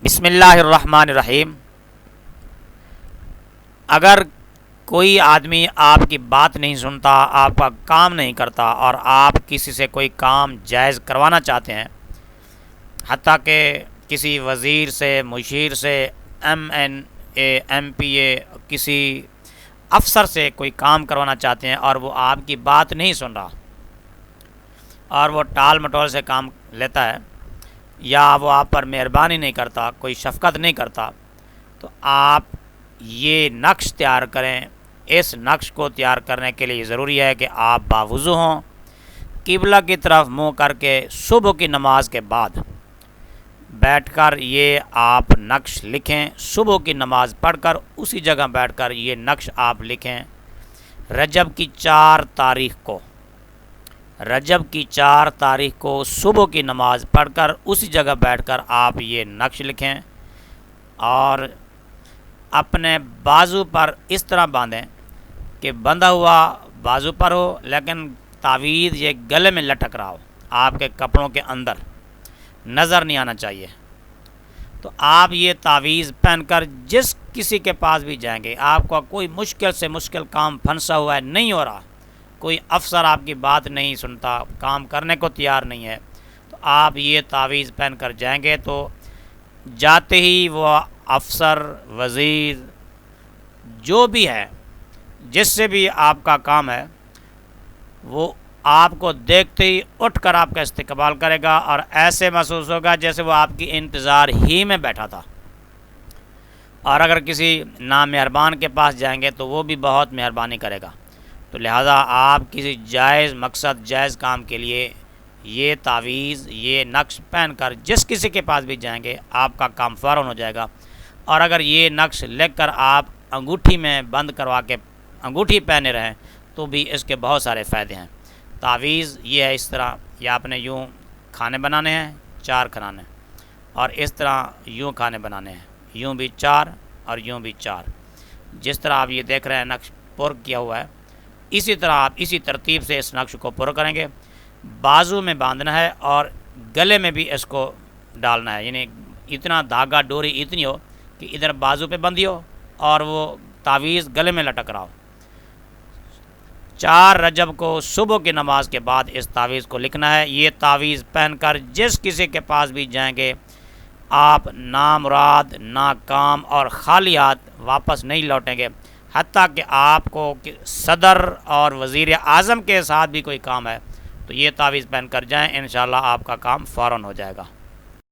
بسم اللہ الرحمن الرحیم۔ اگر کوئی آدمی آپ کی بات نہیں سنتا، آپ کا کام نہیں کرتا، اور آپ کسی سے کوئی کام جائز کروانا چاہتے ہیں، حتیٰ کہ کسی وزیر سے، مشیر سے، ایم این اے، ایم پی اے، کسی افسر سے کوئی کام کروانا چاہتے ہیں اور وہ آپ کی بات نہیں سن رہا اور وہ ٹال مٹول سے کام لیتا ہے، یا وہ آپ پر مہربانی نہیں کرتا، کوئی شفقت نہیں کرتا، تو آپ یہ نقش تیار کریں۔ اس نقش کو تیار کرنے کے لیے ضروری ہے کہ آپ باوضو ہوں، قبلہ کی طرف منہ کر کے صبح کی نماز کے بعد بیٹھ کر یہ آپ نقش لکھیں۔ صبح کی نماز پڑھ کر اسی جگہ بیٹھ کر یہ نقش آپ لکھیں۔ رجب کی 4 تاریخ کو، رجب کی 4 تاریخ کو صبح کی نماز پڑھ کر اسی جگہ بیٹھ کر آپ یہ نقش لکھیں اور اپنے بازو پر اس طرح باندھیں کہ بندھا ہوا بازو پر ہو، لیکن تعویذ یہ گلے میں لٹک رہا ہو، آپ کے کپڑوں کے اندر نظر نہیں آنا چاہیے۔ تو آپ یہ تعویذ پہن کر جس کسی کے پاس بھی جائیں گے، آپ کا کوئی مشکل سے مشکل کام پھنسا ہوا ہے، نہیں ہو رہا، کوئی افسر آپ کی بات نہیں سنتا، کام کرنے کو تیار نہیں ہے، تو آپ یہ تعویذ پہن کر جائیں گے تو جاتے ہی وہ افسر، وزیر، جو بھی ہے، جس سے بھی آپ کا کام ہے، وہ آپ کو دیکھتے ہی اٹھ کر آپ کا استقبال کرے گا اور ایسے محسوس ہوگا جیسے وہ آپ کی انتظار ہی میں بیٹھا تھا۔ اور اگر کسی نامہربان کے پاس جائیں گے تو وہ بھی بہت مہربانی کرے گا۔ تو لہٰذا آپ کسی جائز مقصد، جائز کام کے لیے یہ تعویذ، یہ نقش پہن کر جس کسی کے پاس بھی جائیں گے، آپ کا کام فوراً ہو جائے گا۔ اور اگر یہ نقش لکھ کر آپ انگوٹھی میں بند کروا کے انگوٹھی پہنے رہیں تو بھی اس کے بہت سارے فائدے ہیں۔ تعویذ یہ ہے، اس طرح یا آپ نے یوں کھانے بنانے ہیں، 4 کھانے، اور اس طرح یوں کھانے بنانے ہیں، یوں بھی 4 اور یوں بھی 4۔ جس طرح آپ یہ دیکھ رہے ہیں نقش پر کیا ہوا ہے، اسی طرح آپ اسی ترتیب سے اس نقش کو پر کریں گے۔ بازو میں باندھنا ہے اور گلے میں بھی اس کو ڈالنا ہے، یعنی اتنا دھاگا، ڈوری اتنی ہو کہ ادھر بازو پہ بندھی ہو اور وہ تعویذ گلے میں لٹک رہا ہو۔ 4 رجب کو صبح کی نماز کے بعد اس تعویذ کو لکھنا ہے۔ یہ تعویذ پہن کر جس کسی کے پاس بھی جائیں گے، آپ نامراد، ناکام اور خالی ہاتھ واپس نہیں لوٹیں گے، حتیٰ کہ آپ کو صدر اور وزیر اعظم کے ساتھ بھی کوئی کام ہے تو یہ تعویذ پہن کر جائیں، انشاءاللہ آپ کا کام فوراً ہو جائے گا۔